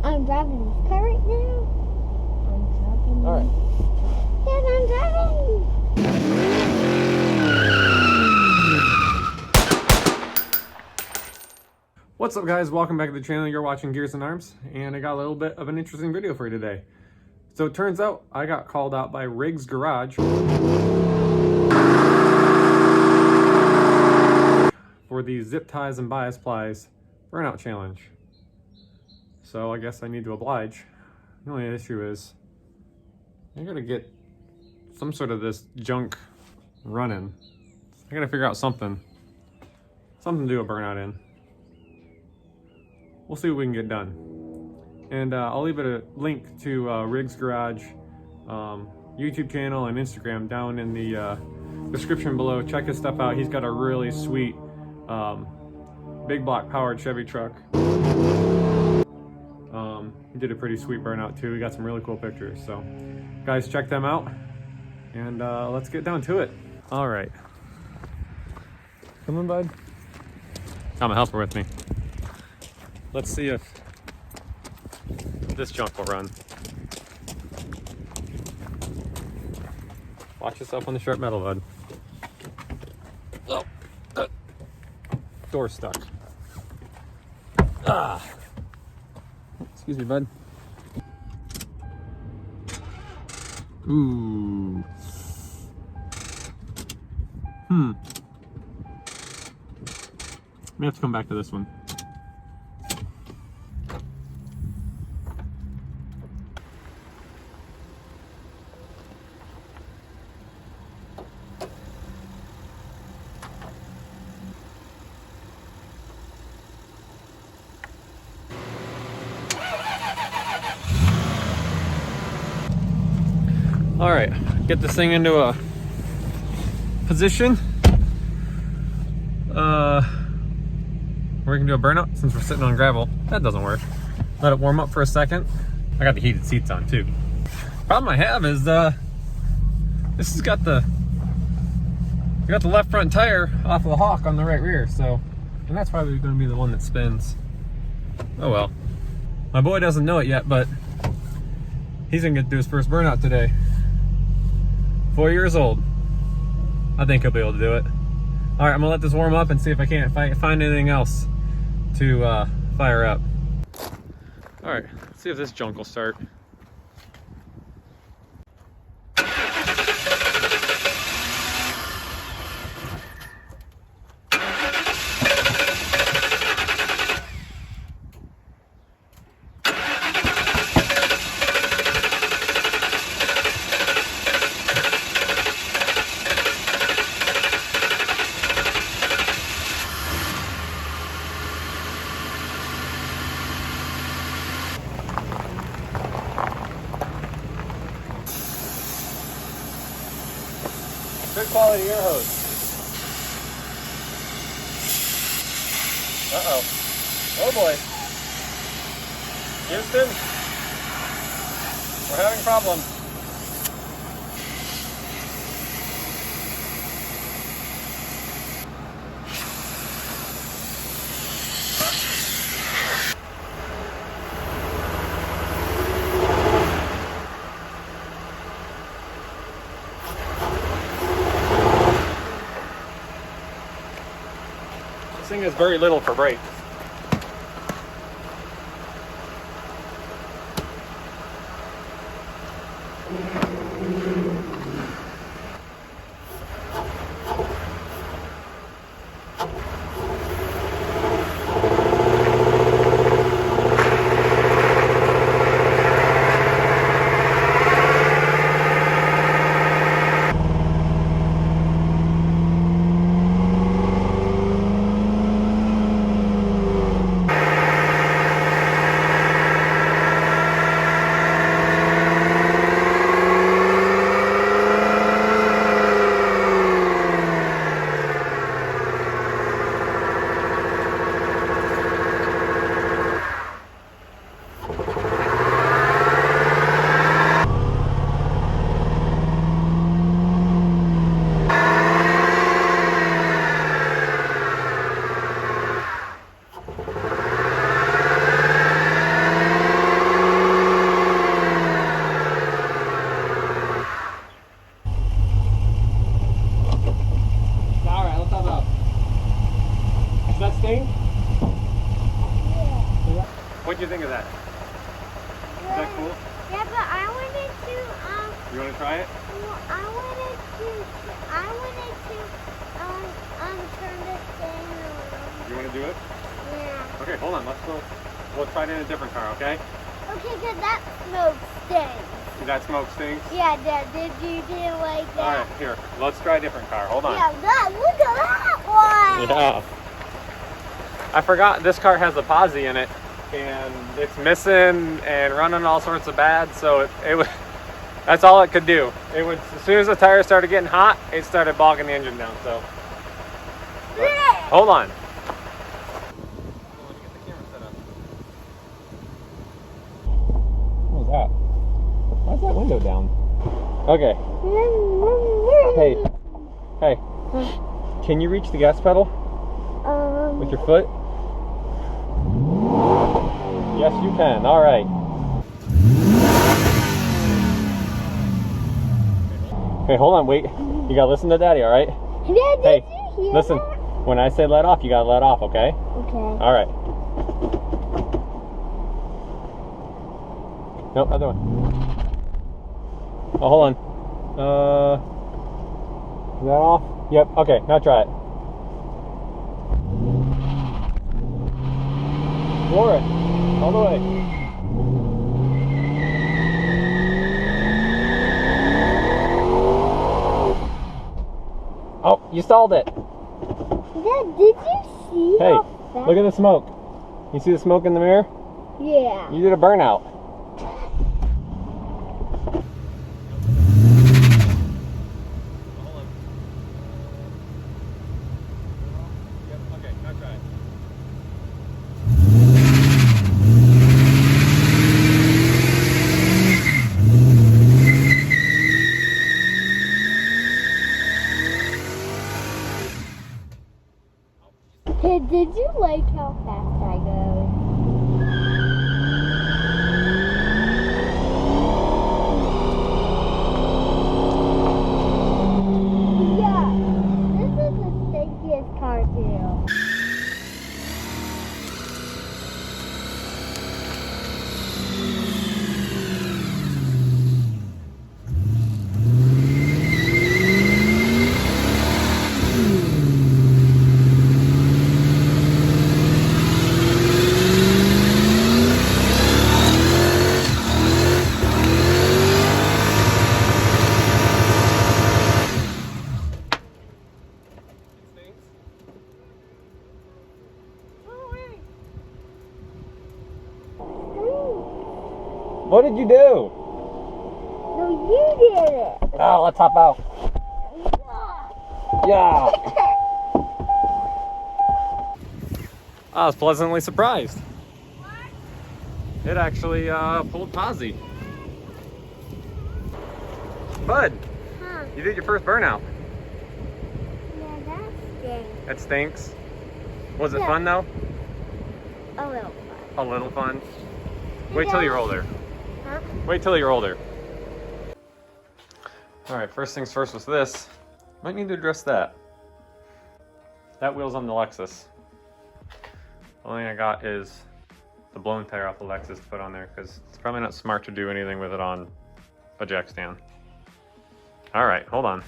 I'm driving this car right now. I'm driving. All right. Yes, I'm driving. What's up, guys? Welcome back to the channel. You're watching Gears and Arms, and I got a little bit of an interesting video for you today. So it turns out I got called out by Riggs Garage for the Zip Ties and Bias Plies Burnout Challenge. So I guess I need to oblige. The only issue is I gotta get some sort of this junk running. I gotta figure out something to do a burnout in. We'll see what we can get done. And I'll leave a link to Riggs Garage YouTube channel and Instagram down in the description below. Check his stuff out. He's got a really sweet big block powered Chevy truck. He did a pretty sweet burnout too. We got some really cool pictures. So guys, check them out, and let's get down to it. All right. Come on, bud. Got my helper with me. Let's see if this junk will run. Watch yourself on the sharp metal, bud. Oh, door's stuck. Ah. Excuse me, bud. Ooh. May have to come back to this one. All right, get this thing into a position where we can do a burnout since we're sitting on gravel. That doesn't work. Let it warm up for a second. I got the heated seats on too. Problem I have is this has got the left front tire off of the Hawk on the right rear, so, and that's probably going to be the one that spins. Oh well. My boy doesn't know it yet, but he's gonna get to do his first burnout today. 4 years old. I think he'll be able to do it. All right, I'm gonna let this warm up and see if I can't find anything else to fire up. All right, let's see if this junk will start. Good quality air hose. Uh-oh. Oh boy. Houston, we're having problems. This thing is very little for brakes. that cool? Yeah, but I wanted to, You want to try it? well, I wanted to, turn this thing around. You want to do it? Yeah. Okay, hold on. We'll try it in a different car, okay? Okay, because that smoke stinks. That smoke stinks? Yeah, Dad, didn't like that? All right, here. Let's try a different car. Hold on. Yeah, Dad, look at that one. Yeah. I forgot this car has a posi in it, and it's missing and running all sorts of bad, so it would, that's all it could do. It would, as soon as the tires started getting hot, it started bogging the engine down, so. But, hold on. What was that? Why's that window down? Okay. Hey. Can you reach the gas pedal with your foot? Yes, you can. All right. Okay, hold on. Wait. You gotta listen to Daddy. All right. Dad, Hey, did you hear listen. that? When I say let off, you gotta let off. Okay. Okay. All right. Nope, other one. Oh, hold on. Is that off? Yep. Okay. Now try it. Floor it. All the way. Oh, you stalled it. Dad, did you see Hey, how fast? look at the smoke. You see the smoke in the mirror? Yeah. You did a burnout. Okay, now try it. Hey, did you like how fast I go? Yeah, this is the stinkiest car too. What did you do? No, you did it. Oh, let's hop out. Yeah. I was pleasantly surprised. It actually pulled posi. Bud, Huh? you did your first burnout. Yeah, that stinks. It stinks. Was it Yeah. fun though? A little fun. A little fun. Wait till you're older. Huh? Wait till you're older. All right, first things first was this. Might need to address that. That wheel's on the Lexus. The only thing I got is the blown tire off the Lexus to put on there because it's probably not smart to do anything with it on a jack stand. All right, hold on.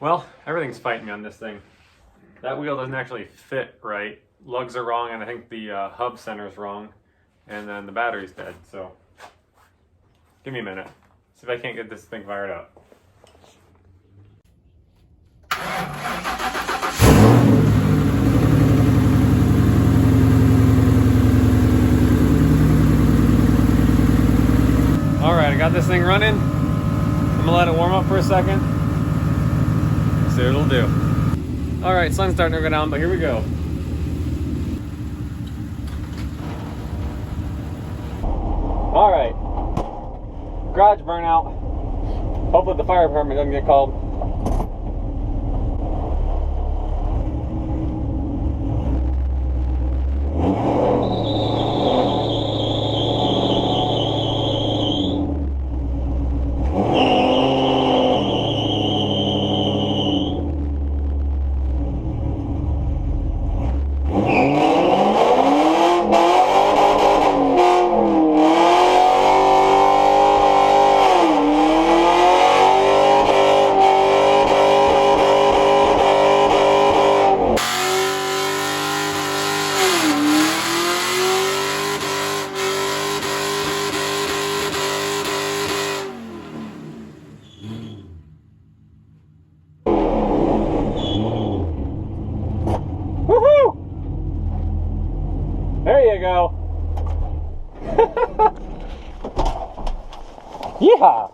Well, everything's fighting me on this thing. That wheel doesn't actually fit right. Lugs are wrong, and I think the hub center's wrong. And then the battery's dead, so. Give me a minute. See if I can't get this thing fired up. All right, I got this thing running. I'm gonna let it warm up for a second. See what it'll do. All right, sun's starting to go down, but here we go. All right, garage burnout. Hopefully the fire department doesn't get called. Woohoo! There you go. Yeehaw!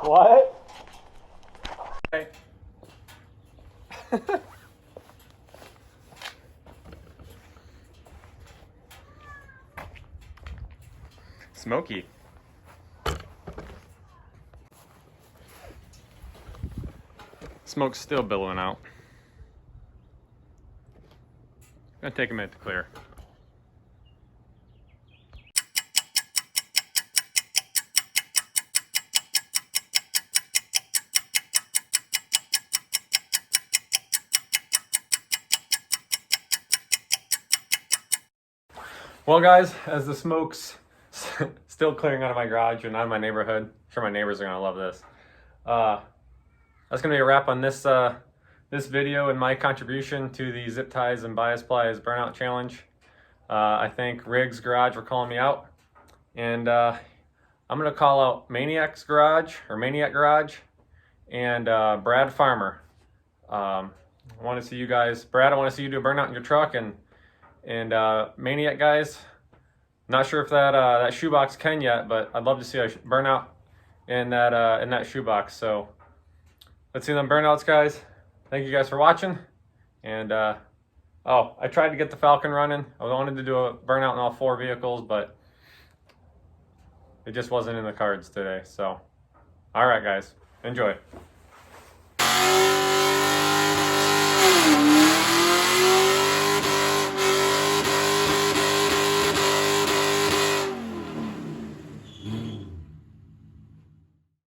What? Okay. Smoky. Smoke's still billowing out. Gonna take a minute to clear. Well guys, as the smoke's still clearing out of my garage and out of my neighborhood, I'm sure my neighbors are gonna love this. That's gonna be a wrap on this this video and my contribution to the Zip Ties and Bias Plies Burnout Challenge. I thank Riggs Garage for calling me out, and I'm gonna call out Maniac Garage and Brad Farmer. I want to see you guys, Brad. I want to see you do a burnout in your truck, and Maniac guys. Not sure if that shoebox can yet, but I'd love to see a burnout in that shoebox. So let's see them burnouts, guys. Thank you guys for watching. And oh, I tried to get the Falcon running. I wanted to do a burnout in all 4 vehicles, but it just wasn't in the cards today. So all right, guys, enjoy.